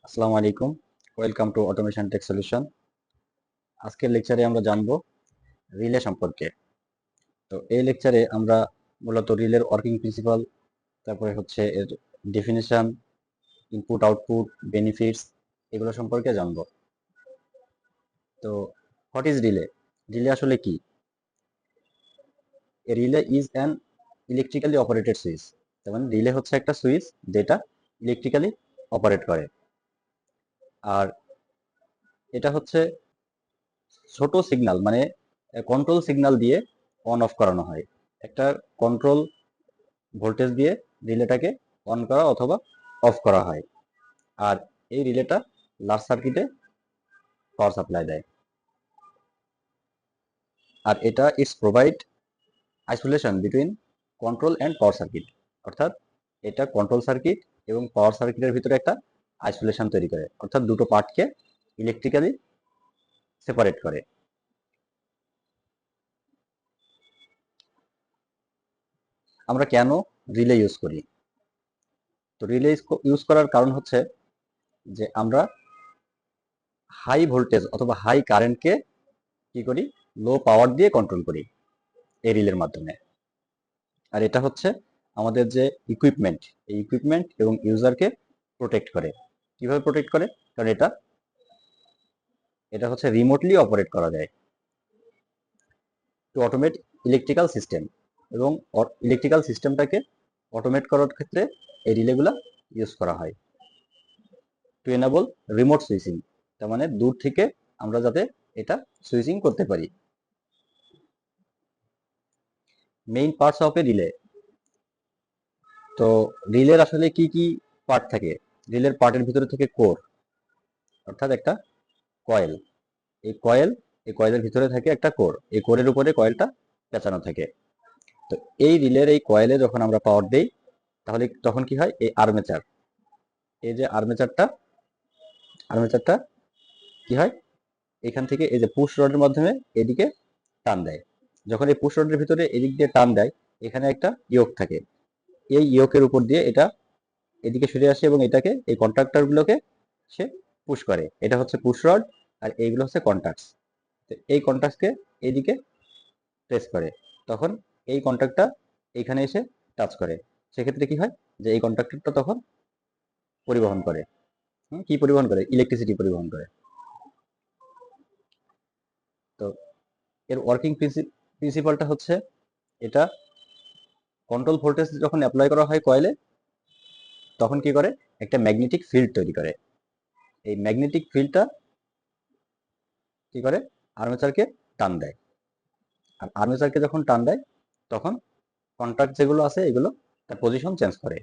আসসালামু আলাইকুম। Welcome to automation tech solution. আজকের লেকচারে আমরা জানব রিলে সম্পর্কে। তো এই লেকচারে আমরা মূলত রিলের ওয়ার্কিং প্রিন্সিপাল, তারপরে হচ্ছে এর ডেফিনিশন, ইনপুট আউটপুট, বেনিফিটস, এগুলো সম্পর্কে জানব। তো হোয়াট ইজ রিলে? রিলে আসলে কি? A relay is an electrically operated switch. তার মানে রিলে হচ্ছে একটা সুইচ যেটা ইলেকট্রিক্যালি অপারেট করে। আর এটা হচ্ছে ছোট সিগন্যাল, মানে কন্ট্রোল সিগন্যাল দিয়ে অন অফ করানো হয়। একটা কন্ট্রোল ভোল্টেজ দিয়ে রিলেটাকে অন করা অথবা অফ করা হয়। আর এই রিলেটা লার্জ সার্কিটে পাওয়ার সাপ্লাই দেয়। আর এটা it's provide isolation between control and power circuit. অর্থাৎ এটা কন্ট্রোল সার্কিট এবং পাওয়ার সার্কিটের ভিতরে একটা আইসোলেশন তৈরি করে, অর্থাৎ দুটো পার্টকে ইলেকট্রিক্যালি সেপারেট করে। আমরা কেন রিলে ইউজ করি? তো রিলে ইউজ করার কারণ হচ্ছে যে আমরা হাই ভোল্টেজ অথবা হাই কারেন্টকে কি করি, লো পাওয়ার দিয়ে কন্ট্রোল করি এই রিলের মাধ্যমে। আর এটা হচ্ছে আমাদের যে ইকুইপমেন্ট, এই ইকুইপমেন্ট এবং ইউজারকে প্রোটেক্ট করে। কিভাবে প্রোটেক্ট করে? কারণ এটা এটা হচ্ছে রিমোটলি অপারেট করা যায় টু অটোমেট ইলেকট্রিক্যাল সিস্টেম, এবং ইলেকট্রিক্যাল সিস্টেমটাকে অটোমেট করার ক্ষেত্রে এই রিলেগুলা ইউজ করা হয়। টু এনাবল রিমোট সুইচিং, তার মানে দূর থেকে আমরা যাতে এটা সুইচিং করতে পারি। Main parts of A relay. তো রিলের আসলে কি কি পার্ট থাকে? রিলের পার্টের ভিতরে থেকে কোর, অর্থাৎ একটা কয়েল। এই কয়েল, এই কয়েলের ভিতরে থাকে একটা কোর, এই কোরের উপরে কয়েলটা পেঁচানো থাকে। তো এই রিলের এই কয়েলে যখন আমরা পাওয়ার দেই, তাহলে তখন কি হয়, এই আর্মেচার, এই যে আর্মেচারটা, আর্মেচারটা কি হয়, এখান থেকে এই যে পুশ রডের মাধ্যমে এদিকে টান দেয়। যখন এই পুশ রডের ভিতরে এদিক দিয়ে টান দেয়, এখানে একটা ইয়োক থাকে, এই ইয়োকের উপর দিয়ে এটা এদিকে সরে আসে এবং এটাকে, এই কন্ট্রাক্টর গুলোকে সে পুশ করে। এটা হচ্ছে পুশ রড, আর এইগুলো হচ্ছে কন্ট্যাক্টস। তো এই কন্ট্যাক্টসকে এইদিকে প্রেস করে, তখন এই কন্ট্যাক্টটা এইখানে এসে টাচ করে। সেক্ষেত্রে কি হয়, যে এই কন্ট্রাক্টরটা তখন পরিবহন করে, কি পরিবহন করে? ইলেকট্রিসিটি পরিবহন করে। তো এর ওয়ার্কিং প্রিন্সিপালটা হচ্ছে, এটা কন্ট্রোল ভোল্টেজ যখন অ্যাপ্লাই করা হয় কয়েলে, তখন কি করে, একটা ম্যাগনেটিক ফিল্ড তৈরি করে। এই ম্যাগনেটিক ফিল্ডটা কি করে, আর্মেচারকে টান দেয়। আর আর্মেচারকে যখন টান দেয়, তখন কন্ট্যাক্ট যেগুলো আছে এগুলো তার পজিশন চেঞ্জ করে।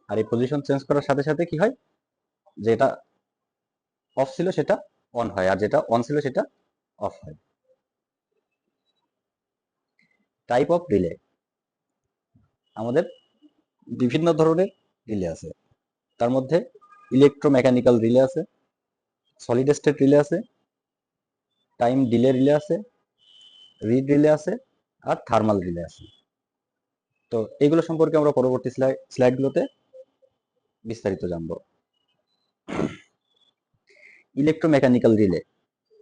আর এই পজিশন চেঞ্জ করার সাথে সাথে কি হয়, যেটা অফ ছিল সেটা অন হয়, আর যেটা অন ছিল সেটা অফ হয়। Type of relay. আমাদের বিভিন্ন ধরনের রিলে আছে। তার মধ্যে ইলেকট্রোমেকানিক্যাল রিলে আছে, সলিড স্টেট রিলে আছে, টাইম ডিলে রিলে আছে, রিড রিলে আছে, আর থার্মাল রিলে আছে। তো এগুলো সম্পর্কে আমরা পরবর্তী স্লাইডগুলোতে বিস্তারিত জানবো। Electromechanical relay.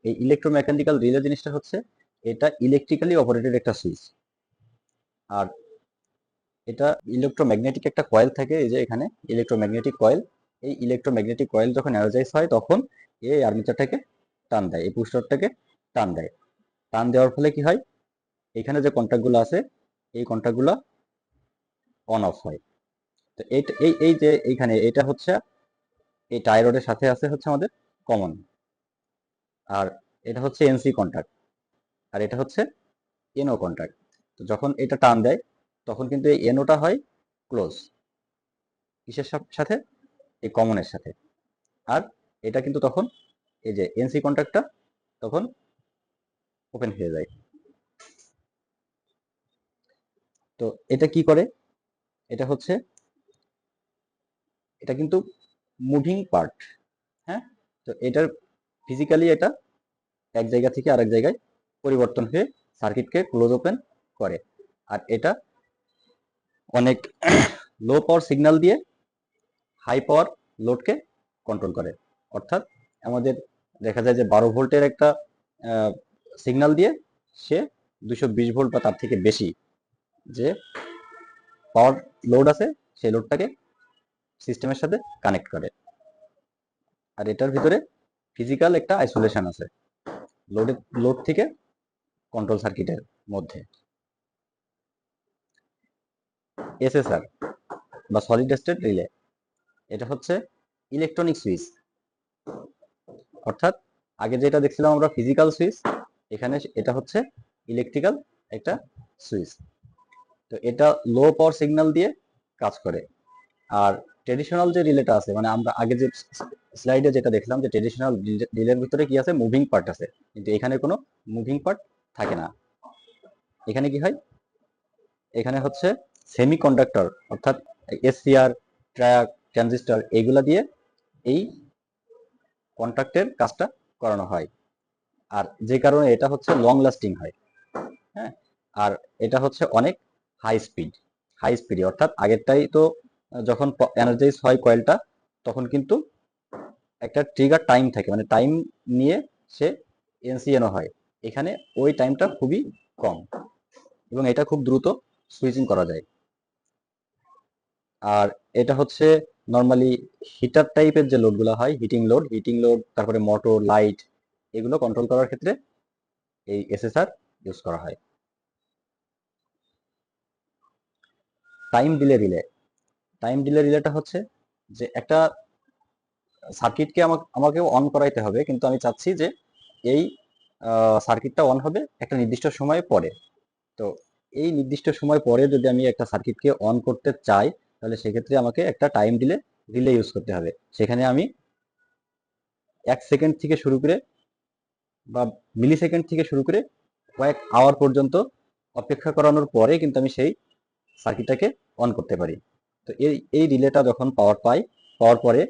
এই ইলেকট্রোমেকানিক্যাল রিলে জিনিসটা হচ্ছে, এটা ইলেকট্রিক্যালি অপারেটেড একটা সুইচ। আর এটা ইলেকট্রোম্যাগনেটিক একটা কয়েল থাকে, এই যে এখানে ইলেকট্রোম্যাগনেটিক কয়েল। এই ইলেকট্রোম্যাগনেটিক কয়েল যখন এনার্জাইজ হয়, তখন এই আর্মেচারটাকে টান দেয়, এই পুশ রডটাকে টান দেয়। টান দেওয়ার ফলে কি হয়, এখানে যে কন্ট্যাক্টগুলো আছে, এই কন্ট্যাক্টগুলো অন অফ হয়। তো এই এই এই যে এইখানে এটা হচ্ছে, এই টাই রডের সাথে আছে হচ্ছে আমাদের কমন, আর এটা হচ্ছে এনসি কন্ট্যাক্ট, আর এটা হচ্ছে এনও কন্ট্যাক্ট। তো যখন এটা টান দেয়, তখন কিন্তু এই এনওটা হয় ক্লোজ, কিসের সাথে, এই কমনের সাথে। আর এটা কিন্তু তখন, এই যে এনসি কন্ট্যাক্টটা তখন ওপেন হয়ে যায়। তো এটা কি করে, এটা হচ্ছে, এটা কিন্তু মুভিং পার্ট। হ্যাঁ, তো এটার ফিজিক্যালি এটা এক জায়গা থেকে আরেক জায়গায় পরিবর্তন হয়ে সার্কিটকে ক্লোজ ওপেন করে। আর এটা অনেক লো পাওয়ার সিগন্যাল দিয়ে হাই পাওয়ার লোডকে কন্ট্রোল করে। অর্থাৎ আমাদের দেখা যায় যে 12 ভোল্টের একটা সিগন্যাল দিয়ে সে 220 ভোল্ট বা তার থেকে বেশি যে পাওয়ার লোড আছে সেই লোডটাকে সিস্টেমের সাথে কানেক্ট করে। আর এটার ভিতরে ফিজিক্যাল একটা আইসোলেশন আছে লোড থেকে কন্ট্রোল সার্কিটের মধ্যে। এসএসআর বা সলিড স্টেট রিলে, এটা হচ্ছে ইলেকট্রনিক সুইচ। অর্থাৎ আগে যেটা দেখছিলাম আমরা ফিজিক্যাল সুইচ, এখানে এটা হচ্ছে ইলেকট্রিক্যাল একটা সুইচ। তো এটা লো পাওয়ার সিগন্যাল দিয়ে কাজ করে। আর ট্রেডিশনাল যে রিলেটা আছে, মানে আমরা আগে যে স্লাইডে যেটা দেখলাম যে ট্রেডিশনাল রিলের ভিতরে কি আছে, মুভিং পার্ট আছে, কিন্তু এখানে কোনো মুভিং পার্ট থাকে না। এখানে কি হয়, এখানে হচ্ছে সেমি কন্ডাক্টর অর্থাৎ এসসিআর, ট্রাক, ট্রানজিস্টর এইগুলা দিয়ে এই কন্ট্যাক্টের কাজটা করানো হয়। আর যে কারণে এটা হচ্ছে লং লাস্টিং হয়। হ্যাঁ, আর এটা হচ্ছে অনেক হাই স্পিড অর্থাৎ আগেরটাই তো যখন এনার্জাইজ হয় কয়েলটা, তখন কিন্তু একটা ট্রিগার টাইম থাকে, মানে টাইম নিয়ে সে এনসিএনও হয়। এখানে ওই টাইমটা খুবই কম এবং এটা খুব দ্রুত সুইচিং করা যায়। আর এটা হচ্ছে নর্মালি হিটার টাইপের যে লোডগুলো হয়, হিটিং লোড, তারপরে মোটর, লাইট, এগুলো কন্ট্রোল করার ক্ষেত্রে এই এসএসআর ইউজ করা হয়। টাইম ডিলে রিলেটা হচ্ছে যে একটা সার্কিটকে আমাকে অন করাইতে হবে, কিন্তু আমি চাচ্ছি যে এই সার্কিটটা অন হবে একটা নির্দিষ্ট সময় পরে। তো এই নির্দিষ্ট সময় পরে যদি আমি একটা সার্কিটকে অন করতে চাই, তাহলে সেক্ষেত্রে আমাকে একটা টাইম রিলে ইউজ করতে হবে। সেখানে আমি 1 সেকেন্ড থেকে শুরু করে বা মিলি সেকেন্ড থেকে শুরু করে কয়েক আওয়ার পর্যন্ত অপেক্ষা করানোর পরে কিন্তু আমি সেই সার্কিটটাকে অন করতে পারি। তো এই রিলেটা যখন পাওয়ার পরে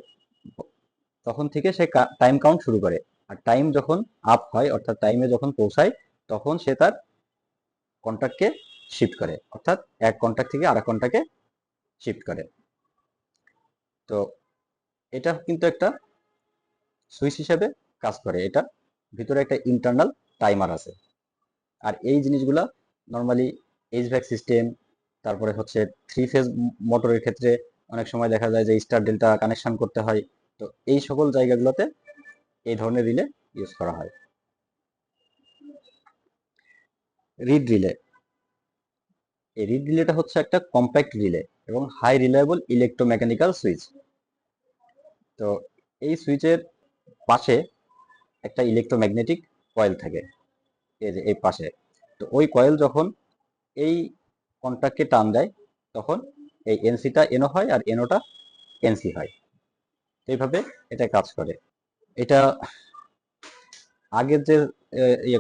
তখন থেকে সে টাইম কাউন্ট শুরু করে। আর টাইম যখন আপ হয়, অর্থাৎ টাইমে যখন পৌঁছায়, তখন সে তার কন্ট্যাক্টকে শিফট করে, অর্থাৎ এক কন্ট্যাক্ট থেকে আরেক কন্ট্যাক্টে শিফট করে। তো এটা কিন্তু একটা সুইচ হিসেবে কাজ করে। এটা ভিতরে একটা ইন্টারনাল টাইমার আছে। আর এই জিনিসগুলা নর্মালি এইচভ্যাক সিস্টেম, তারপরে হচ্ছে 3 ফেজ মোটরের ক্ষেত্রে অনেক সময় দেখা যায় যে স্টার ডেল্টা কানেকশন করতে হয়। তো এই সকল জায়গাগুলোতে এই ধরনের রিলে ইউজ করা হয়। রিড রিলে, এই রিড রিলেটা হচ্ছে একটা কম্প্যাক্ট রিলে এবং হাই রিলায়েবল ইলেকট্রোমেকানিক্যাল সুইচ। তো এই সুইচের পাশে একটা ইলেকট্রোম্যাগনেটিক কয়েল থাকে, এই যে এই পাশে। তো ওই কয়েল যখন এই কন্ট্যাক্টকে টান দেয়, তখন এই এনসিটা এনও হয় আর এনওটা এনসি হয়। এইভাবে এটা কাজ করে। এটা আগের যে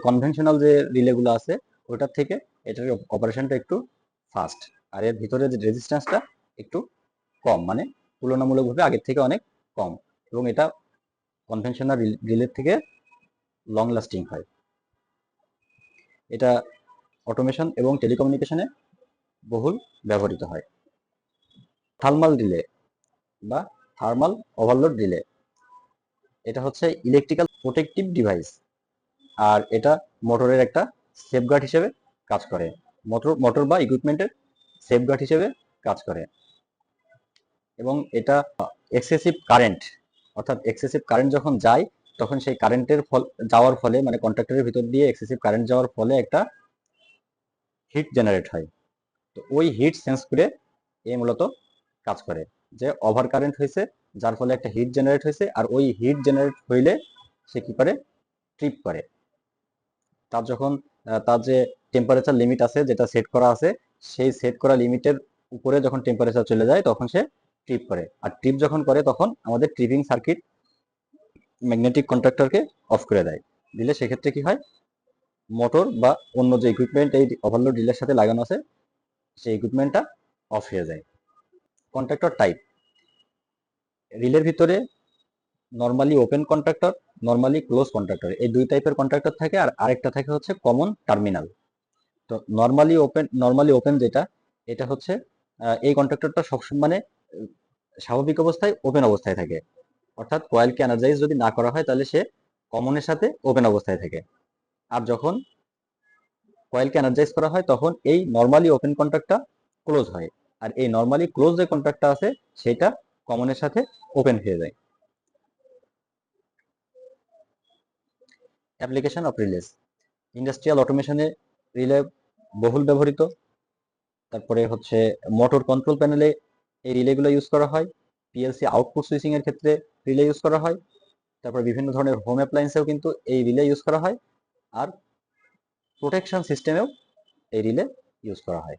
কনভেনশনাল যে রিলেগুলো আছে ওটার থেকে এটার অপারেশনটা একটু ফাস্ট, আর এর ভিতরে যে রেজিস্ট্যান্সটা একটু কম, মানে তুলনামূলকভাবে আগের থেকে অনেক কম, এবং এটা কনভেনশনাল রিলের থেকে লং লাস্টিং হয়। এটা অটোমেশন এবং টেলিকমিউনিকেশনে বহুল ব্যবহৃত হয়। থার্মাল রিলে বা থার্মাল ওভারলোড রিলে, এটা হচ্ছে ইলেকট্রিক্যাল প্রোটেকটিভ ডিভাইস। আর এটা মোটরের একটা সেফগার্ড হিসেবে কাজ করে, মোটর বা ইকুইপমেন্টের সেফগার্ড হিসেবে কাজ করে। এবং এটা এক্সেসিভ কারেন্ট, অর্থাৎ এক্সেসিভ কারেন্ট যখন যায়, তখন সেই কারেন্টের যাওয়ার ফলে, মানে কন্ট্রাক্টরের ভিতর দিয়ে এক্সেসিভ কারেন্ট যাওয়ার ফলে একটা হিট জেনারেট হয়। তো ওই হিট সেন্স করে এ মূলত কাজ করে, যে ওভার কারেন্ট হয়েছে, যার ফলে একটা হিট জেনারেট হয়েছে, আর ওই হিট জেনারেট হইলে সে কি করে, ট্রিপ করে। তার যখন তার যে টেম্পারেচার লিমিট আছে যেটা সেট করা আছে, সেই সেট করা লিমিটের উপরে যখন টেম্পারেচার চলে যায়, তখন সে ট্রিপ করে। আর ট্রিপ যখন করে, তখন আমাদের ট্রিপিং সার্কিট ম্যাগনেটিক কন্ট্রাক্টরকে অফ করে দিলে সেক্ষেত্রে কি হয়, মোটর বা অন্য যে ইকুইপমেন্ট এই ওভারলোড রিলের সাথে লাগানো আছে, সেই ইকুইপমেন্টটা অফ হয়ে যায়। কন্ট্রাক্টর টাইপ, রিলের ভিতরে normally open contractor, normally close contractor, এই দুই টাইপের কন্ট্রাক্টর থাকে। আর আরেকটা থাকে হচ্ছে কমন টার্মিনাল। তো নর্মালি ওপেন যেটা, এটা হচ্ছে এই কন্ট্রাক্টরটা সবসময় মানে স্বাভাবিক অবস্থায় ওপেন অবস্থায় থাকে। অর্থাৎ কয়েলকে এনার্জাইজ যদি না করা হয় তাহলে সে কমনের সাথে ওপেন অবস্থায় থাকে। আর যখন কয়েলকে এনার্জাইজ করা হয় তখন এই নর্মালি ওপেন কন্ট্যাক্টটা ক্লোজ হয়, আর এই নর্মালি ক্লোজ যে কন্ট্যাক্টটা আছে সেটা কমনের সাথে ওপেন হয়ে যায়। Application of relays. ইন্ডাস্ট্রিয়াল অটোমেশনে রিলে বহুল ব্যবহৃত। তারপরে হচ্ছে মোটর কন্ট্রোল প্যানেলে এই রিলেগুলো ইউজ করা হয়। পিএলসি আউটপুট সুইচিং এর ক্ষেত্রে রিলে ইউজ করা হয়। তারপর বিভিন্ন ধরনের হোম অ্যাপ্লায়েন্সেও কিন্তু এই রিলে ইউজ করা হয়। আর প্রোটেকশন সিস্টেমেও এই রিলে ইউজ করা হয়।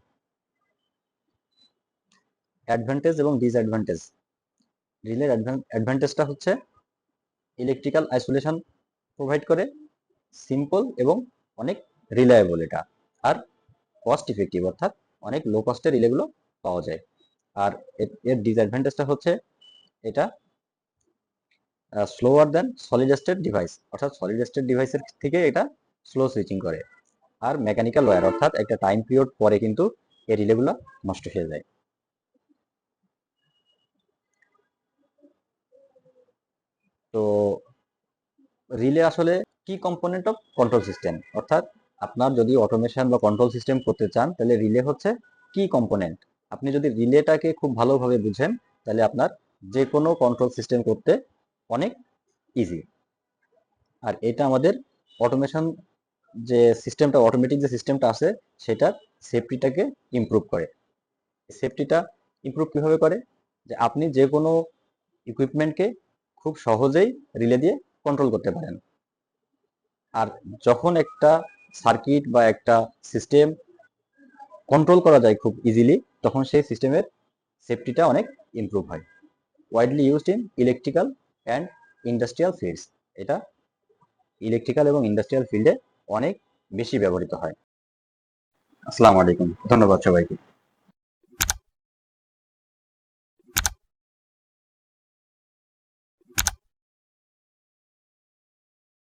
অ্যাডভান্টেজ এবং ডিসঅ্যাডভান্টেজ। রিলের অ্যাডভান্টেজটা হচ্ছে ইলেকট্রিক্যাল আইসোলেশন প্রোভাইড করে, সিম্পল এবং অনেক রিলায়েবল এটা, আর কস্ট ইফেক্টিভ, অর্থাৎ অনেক লো কস্টে রিলেগুলো পাওয়া যায়। আর এর ডিসঅ্যাডভান্টেজটা হচ্ছে এটা স্লোয়ার দেন সলিড স্টেট ডিভাইস, অর্থাৎ সলিড স্টেট ডিভাইসের থেকে এটা স্লো সুইচিং করে। আর মেকানিক্যাল ওয়্যার, অর্থাৎ একটা টাইম পিরিয়ড পরে কিন্তু এই রিলেগুলো নষ্ট হয়ে যায়। তো রিলে আসলে কি কম্পোনেন্ট অফ কন্ট্রোল সিস্টেম, অর্থাৎ আপনার যদি অটোমেশন বা কন্ট্রোল সিস্টেম করতে চান তাহলে রিলে হচ্ছে কি কম্পোনেন্ট। আপনি যদি রিলেটাকে খুব ভালোভাবে বুঝেন তাহলে আপনার যে কোনো কন্ট্রোল সিস্টেম করতে অনেক ইজি। আর এটা আমাদের অটোমেশন যে সিস্টেমটা, অটোমেটিক যে সিস্টেমটা আছে সেটার সেফটিটাকে ইমপ্রুভ করে। সেফটিটা ইমপ্রুভ কিভাবে করে, যে আপনি যে কোনো ইকুইপমেন্টকে খুব সহজেই রিলে দিয়ে কন্ট্রোল করতে পারেন। আর যখন একটা সার্কিট বা একটা সিস্টেম কন্ট্রোল করা যায় খুব ইজিলি, তখন সেই সিস্টেমের সেফটিটা অনেক ইমপ্রুভ হয়। Widely used in electrical and industrial fields. এটা ইলেকট্রিক্যাল এবং ইন্ডাস্ট্রিয়াল ফিল্ডে অনেক বেশি ব্যবহৃত হয়। আসসালামু আলাইকুম, ধন্যবাদ সবাইকে।